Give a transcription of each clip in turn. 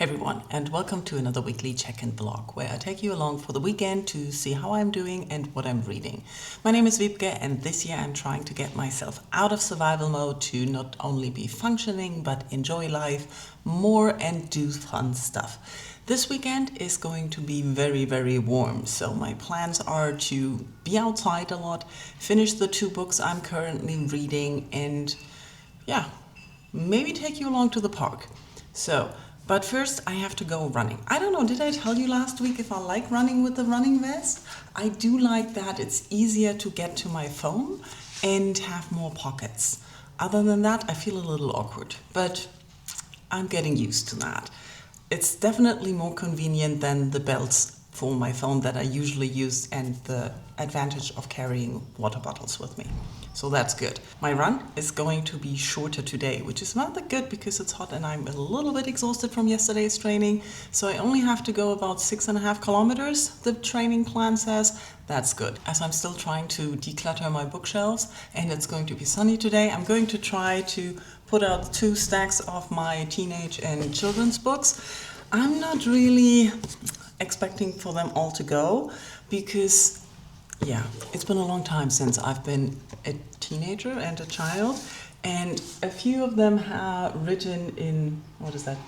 Everyone, and welcome to another weekly check-in vlog where I take you along for the weekend to see how I'm doing and what I'm reading. My name is Wiebke, and this year I'm trying to get myself out of survival mode to not only be functioning but enjoy life more and do fun stuff. This weekend is going to be very warm, so my plans are to be outside a lot, finish the 2 books I'm currently reading, and yeah, maybe take you along to the park. But first I have to go running. I don't know, did I tell you last week if I like running with the running vest? I do like that. It's easier to get to my phone and have more pockets. Other than that, I feel a little awkward, but I'm getting used to that. It's definitely more convenient than the belts for my phone that I usually use and the advantage of carrying water bottles with me. So that's good. My run is going to be shorter today, which is rather good because it's hot and I'm a little bit exhausted from yesterday's training. So I only have to go about 6.5 kilometers, the training plan says. That's good. As I'm still trying to declutter my bookshelves and it's going to be sunny today, I'm going to try to put out 2 stacks of my teenage and children's books. I'm not really expecting for them all to go because it's been a long time since I've been a teenager and a child, and a few of them are written in,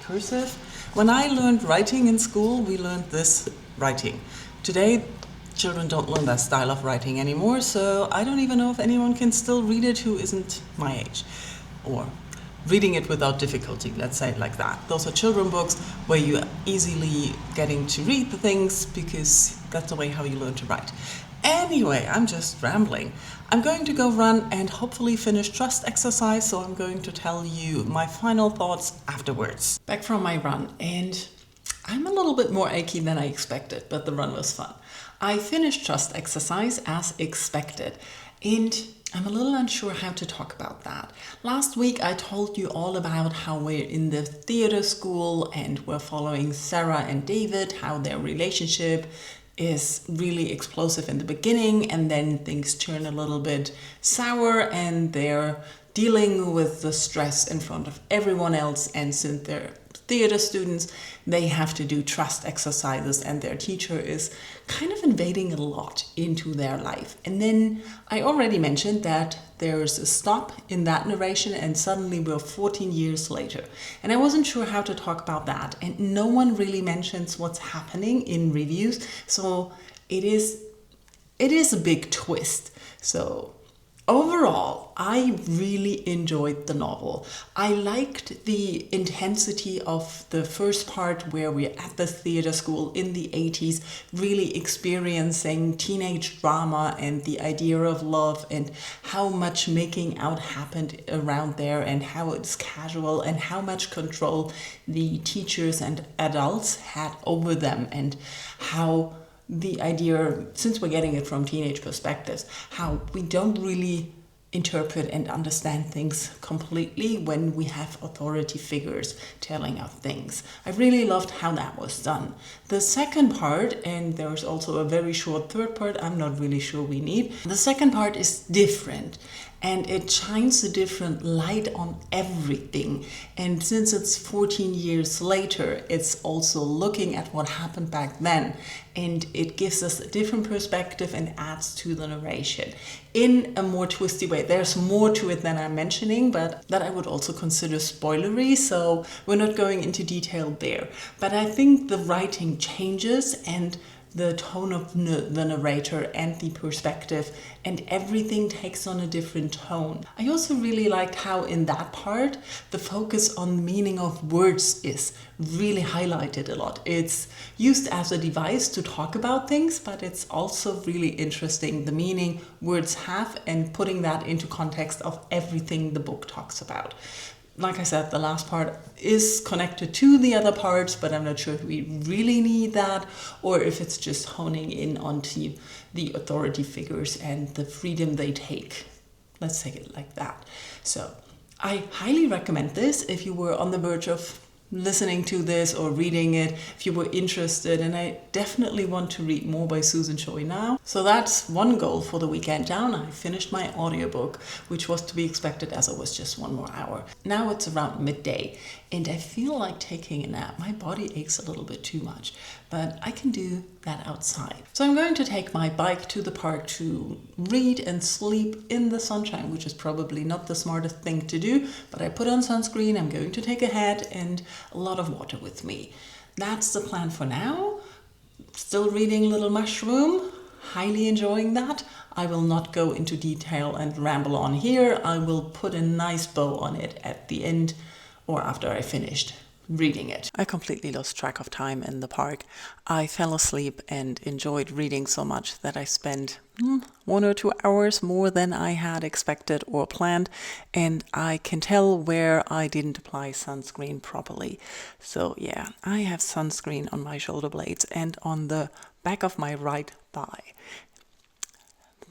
cursive? When I learned writing in school, we learned this writing. Today, children don't learn that style of writing anymore, so I don't even know if anyone can still read it who isn't my age, or reading it without difficulty, let's say it like that. Those are children books where you're easily getting to read the things because that's the way how you learn to write. Anyway, I'm just rambling. I'm going to go run and hopefully finish trust exercise, so I'm going to tell you my final thoughts afterwards. Back from my run, and I'm a little bit more achy than I expected, but the run was fun. I finished trust exercise as expected, and I'm a little unsure how to talk about that. Last week I told you all about how we're in the theater school and we're following Sarah and David, how their relationship is really explosive in the beginning and then things turn a little bit sour and they're dealing with the stress in front of everyone else, and since they're theater students, they have to do trust exercises and their teacher is kind of invading a lot into their life. And then I already mentioned that there's a stop in that narration and suddenly we're 14 years later. And I wasn't sure how to talk about that, and no one really mentions what's happening in reviews, so it is a big twist. So overall, I really enjoyed the novel. I liked the intensity of the first part where we're at the theater school in the 80s, really experiencing teenage drama and the idea of love and how much making out happened around there and how it's casual and how much control the teachers and adults had over them, and how the idea, since we're getting it from teenage perspectives, how we don't really interpret and understand things completely when we have authority figures telling us things. I really loved how that was done. The second part, and there's also a very short third part I'm not really sure we need. The second part is different and it shines a different light on everything. And since it's 14 years later, it's also looking at what happened back then, and it gives us a different perspective and adds to the narration in a more twisty way. There's more to it than I'm mentioning, but that I would also consider spoilery, so we're not going into detail there. But I think the writing changes and the tone of the narrator and the perspective and everything takes on a different tone. I also really liked how in that part the focus on meaning of words is really highlighted a lot. It's used as a device to talk about things, but it's also really interesting the meaning words have and putting that into context of everything the book talks about. Like I said, the last part is connected to the other parts, but I'm not sure if we really need that or if it's just honing in onto the authority figures and the freedom they take. Let's take it like that. So I highly recommend this if you were on the verge of listening to this or reading it if you were interested, and I definitely want to read more by Susan Choi now. So that's one goal for the weekend down. I finished my audiobook, which was to be expected as it was just 1 more hour. Now it's around midday and I feel like taking a nap. My body aches a little bit too much, but I can do that outside. So I'm going to take my bike to the park to read and sleep in the sunshine, which is probably not the smartest thing to do, but I put on sunscreen, I'm going to take a hat and a lot of water with me. That's the plan for now. Still reading Little Mushroom, highly enjoying that. I will not go into detail and ramble on here. I will put a nice bow on it at the end or after I finished reading it. I completely lost track of time in the park. I fell asleep and enjoyed reading so much that I spent 1 or 2 hours more than I had expected or planned, and I can tell where I didn't apply sunscreen properly. So yeah, I have sunscreen on my shoulder blades and on the back of my right thigh.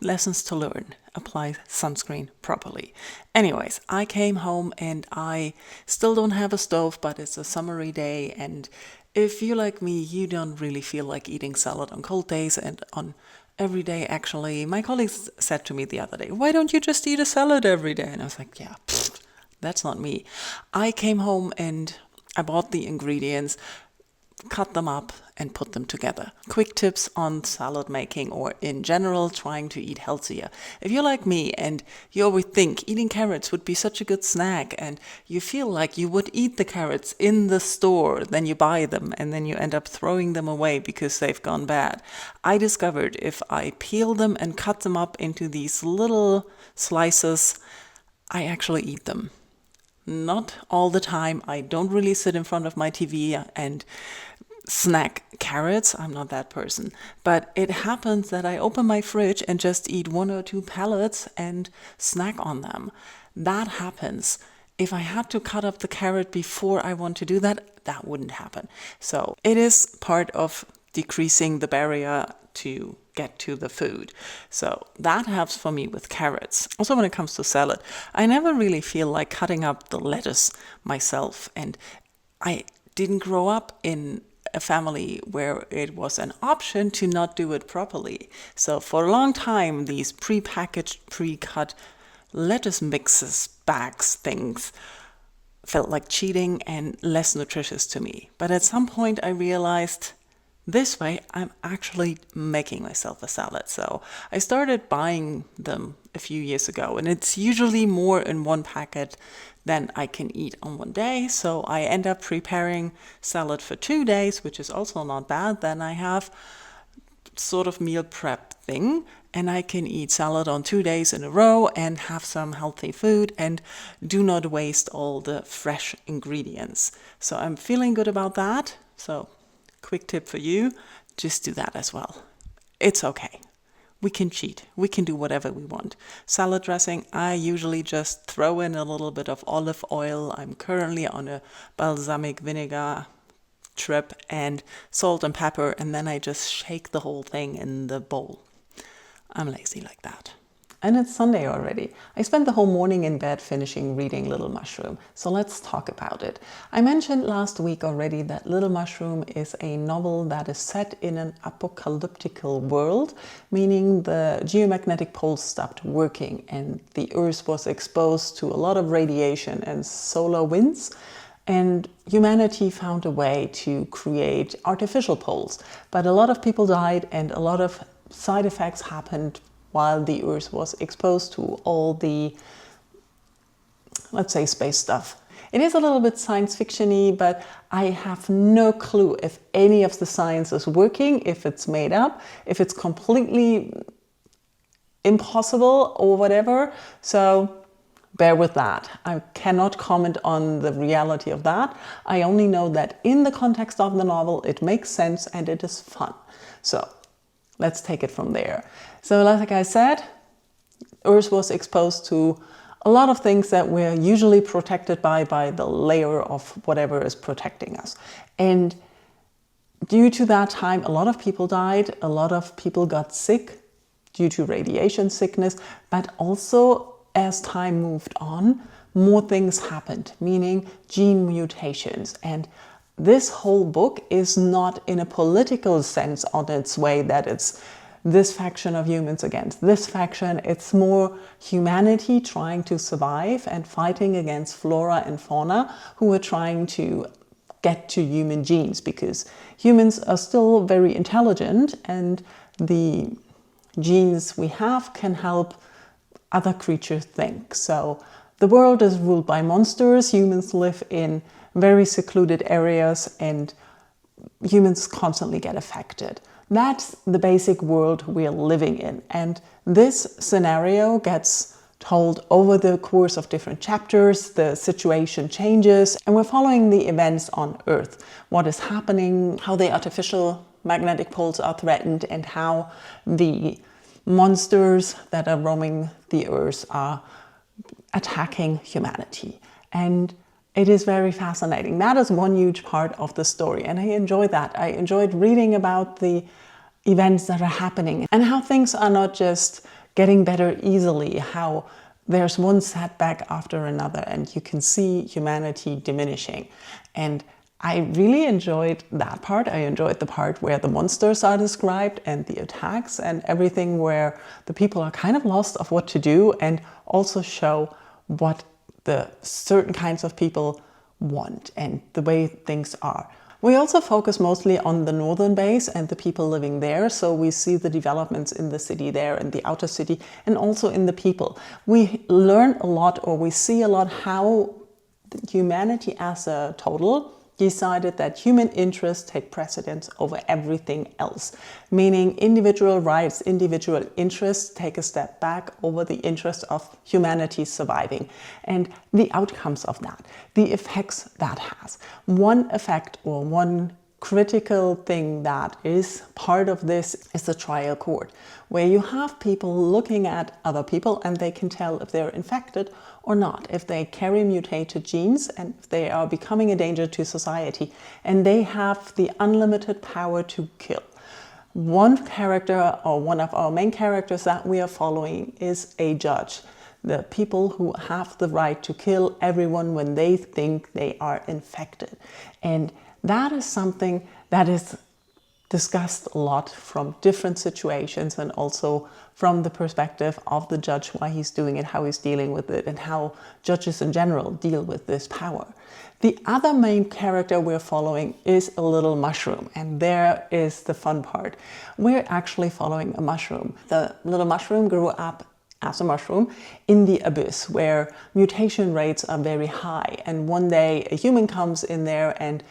Lessons to learn. Apply sunscreen properly. Anyways, I came home and I still don't have a stove, but it's a summery day, and if you're like me, you don't really feel like eating salad on cold days and on every day. Actually, my colleagues said to me the other day, why don't you just eat a salad every day? And I was like, yeah, that's not me. I came home and I bought the ingredients, cut them up and put them together. Quick tips on salad making or in general trying to eat healthier. If you're like me and you always think eating carrots would be such a good snack and you feel like you would eat the carrots in the store, then you buy them and then you end up throwing them away because they've gone bad. I discovered if I peel them and cut them up into these little slices, I actually eat them. Not all the time. I don't really sit in front of my TV and snack carrots. I'm not that person. But it happens that I open my fridge and just eat 1 or 2 pellets and snack on them. That happens. If I had to cut up the carrot before I want to do that, that wouldn't happen. So it is part of decreasing the barrier to get to the food. So that helps for me with carrots. Also when it comes to salad, I never really feel like cutting up the lettuce myself. And I didn't grow up in a family where it was an option to not do it properly. So for a long time, these pre-packaged, pre-cut lettuce mixes, bags, things felt like cheating and less nutritious to me. But at some point I realized this way, I'm actually making myself a salad. So I started buying them a few years ago, and it's usually more in one packet than I can eat on one day. So I end up preparing salad for 2 days, which is also not bad. Then I have sort of meal prep thing, and I can eat salad on 2 days in a row and have some healthy food and do not waste all the fresh ingredients. So I'm feeling good about that. So quick tip for you, just do that as well. It's okay. We can cheat. We can do whatever we want. Salad dressing, I usually just throw in a little bit of olive oil. I'm currently on a balsamic vinegar trip and salt and pepper, and then I just shake the whole thing in the bowl. I'm lazy like that. And it's Sunday already. I spent the whole morning in bed finishing reading Little Mushroom, so let's talk about it. I mentioned last week already that Little Mushroom is a novel that is set in an apocalyptical world, meaning the geomagnetic poles stopped working and the Earth was exposed to a lot of radiation and solar winds, and humanity found a way to create artificial poles. But a lot of people died and a lot of side effects happened while the Earth was exposed to all the, let's say, space stuff. It is a little bit science fiction-y, but I have no clue if any of the science is working, if it's made up, if it's completely impossible or whatever. So bear with that. I cannot comment on the reality of that. I only know that in the context of the novel, it makes sense and it is fun. So let's take it from there. So like I said, Earth was exposed to a lot of things that we're usually protected by the layer of whatever is protecting us. And due to that time, a lot of people died, a lot of people got sick due to radiation sickness, but also as time moved on, more things happened, meaning gene mutations. And this whole book is not in a political sense on its way that it's this faction of humans against this faction. It's more humanity trying to survive and fighting against flora and fauna who are trying to get to human genes, because humans are still very intelligent and the genes we have can help other creatures think. So the world is ruled by monsters, humans live in very secluded areas, and humans constantly get affected. That's the basic world we're living in. And this scenario gets told over the course of different chapters. The situation changes, and we're following the events on Earth. What is happening, how the artificial magnetic poles are threatened, and how the monsters that are roaming the Earth are attacking humanity. And it is very fascinating. That is one huge part of the story, and I enjoy that. I enjoyed reading about the events that are happening and how things are not just getting better easily, how there's one setback after another and you can see humanity diminishing. And I really enjoyed that part. I enjoyed the part where the monsters are described and the attacks and everything, where the people are kind of lost of what to do, and also show what the certain kinds of people want and the way things are. We also focus mostly on the northern base and the people living there. So we see the developments in the city there and the outer city, and also in the people. We learn a lot, or we see a lot, how humanity as a total decided that human interests take precedence over everything else, meaning individual rights, individual interests take a step back over the interest of humanity surviving, and the outcomes of that, the effects that has. One effect, or one critical thing that is part of this, is the trial court, where you have people looking at other people and they can tell if they're infected or not, if they carry mutated genes and if they are becoming a danger to society, and they have the unlimited power to kill. One character, or one of our main characters that we are following, is a judge. The people who have the right to kill everyone when they think they are infected. And that is something that is discussed a lot from different situations, and also from the perspective of the judge, why he's doing it, how he's dealing with it, and how judges in general deal with this power. The other main character we're following is a little mushroom, and there is the fun part. We're actually following a mushroom. The little mushroom grew up as a mushroom in the abyss, where mutation rates are very high, and one day a human comes in there and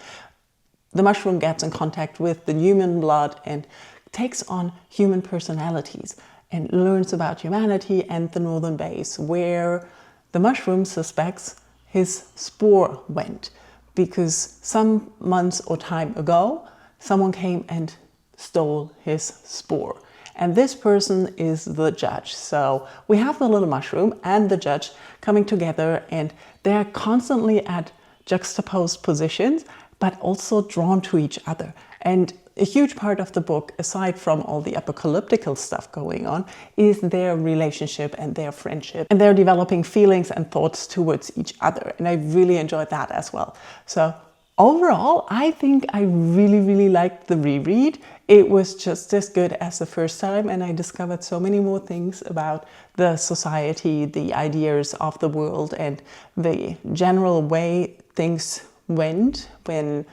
the mushroom gets in contact with the human blood and takes on human personalities and learns about humanity and the northern base, where the mushroom suspects his spore went, because some months or time ago someone came and stole his spore. And this person is the judge. So we have the little mushroom and the judge coming together, and they're constantly at juxtaposed positions, but also drawn to each other. And a huge part of the book, aside from all the apocalyptical stuff going on, is their relationship and their friendship. And they're developing feelings and thoughts towards each other. And I really enjoyed that as well. So overall, I think I really liked the reread. It was just as good as the first time, and I discovered so many more things about the society, the ideas of the world, and the general way things went when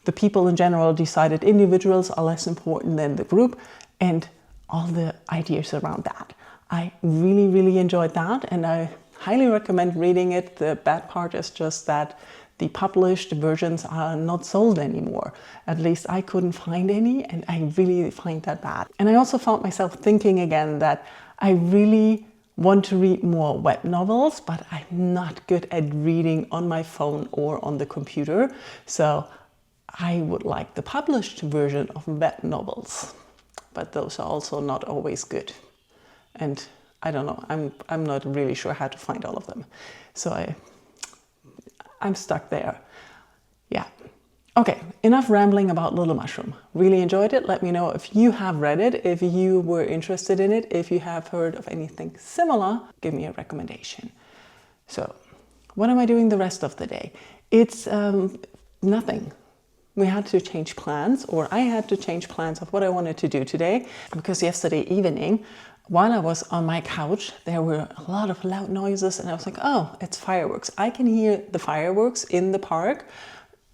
the people in general decided individuals are less important than the group, and all the ideas around that. I really enjoyed that, and I highly recommend reading it. The bad part is just that the published versions are not sold anymore. At least I couldn't find any, and I really find that bad. And I also found myself thinking again that I really want to read more web novels, but I'm not good at reading on my phone or on the computer. So I would like the published version of web novels, but those are also not always good. And I don't know, I'm not really sure how to find all of them. So I'm stuck there. Yeah. Okay, enough rambling about Little Mushroom. Really enjoyed it. Let me know if you have read it, if you were interested in it, if you have heard of anything similar, give me a recommendation. So, What am I doing the rest of the day? It's nothing. We had to change plans, or I had to change plans of what I wanted to do today, because yesterday evening, while I was on my couch, there were a lot of loud noises, and I was like, oh, it's fireworks. I can hear the fireworks in the park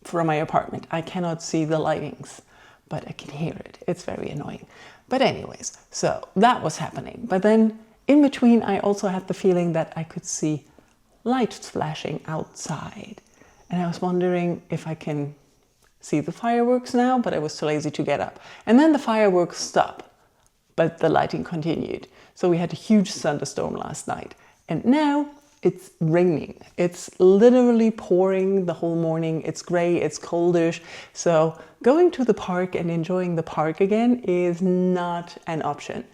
from my apartment. I cannot see the lightings, but I can hear it. It's very annoying. But anyways, so that was happening. But then in between, I also had the feeling that I could see lights flashing outside. And I was wondering if I can see the fireworks now, but I was too lazy to get up. And then the fireworks stopped, but the lighting continued. So we had a huge thunderstorm last night. And now it's raining. It's literally pouring the whole morning. It's gray, it's coldish. So going to the park and enjoying the park again is not an option.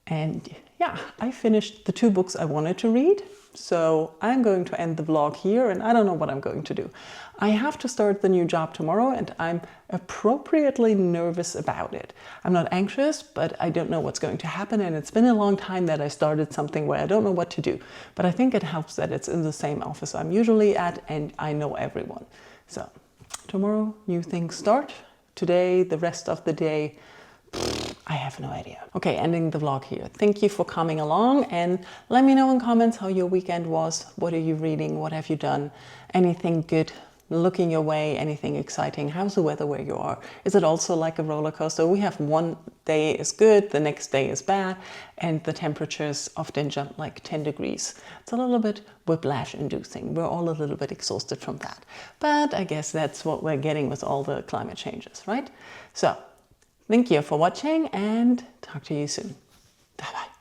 And yeah, I finished the 2 books I wanted to read. So I'm going to end the vlog here, and I don't know what I'm going to do. I have to start the new job tomorrow, and I'm appropriately nervous about it. I'm not anxious, but I don't know what's going to happen, and it's been a long time that I started something where I don't know what to do. But I think it helps that it's in the same office I'm usually at, and I know everyone. So tomorrow, new things start. Today, the rest of the day, I have no idea. Okay, ending the vlog here. Thank you for coming along, and let me know in comments how your weekend was. What are you reading? What have you done? Anything good looking your way? Anything exciting? How's the weather where you are? Is it also like a roller coaster? We have one day is good, the next day is bad, and the temperatures often jump like 10 degrees. It's a little bit whiplash inducing. We're all a little bit exhausted from that. But I guess that's what we're getting with all the climate changes, right? So, thank you for watching, and talk to you soon. Bye-bye.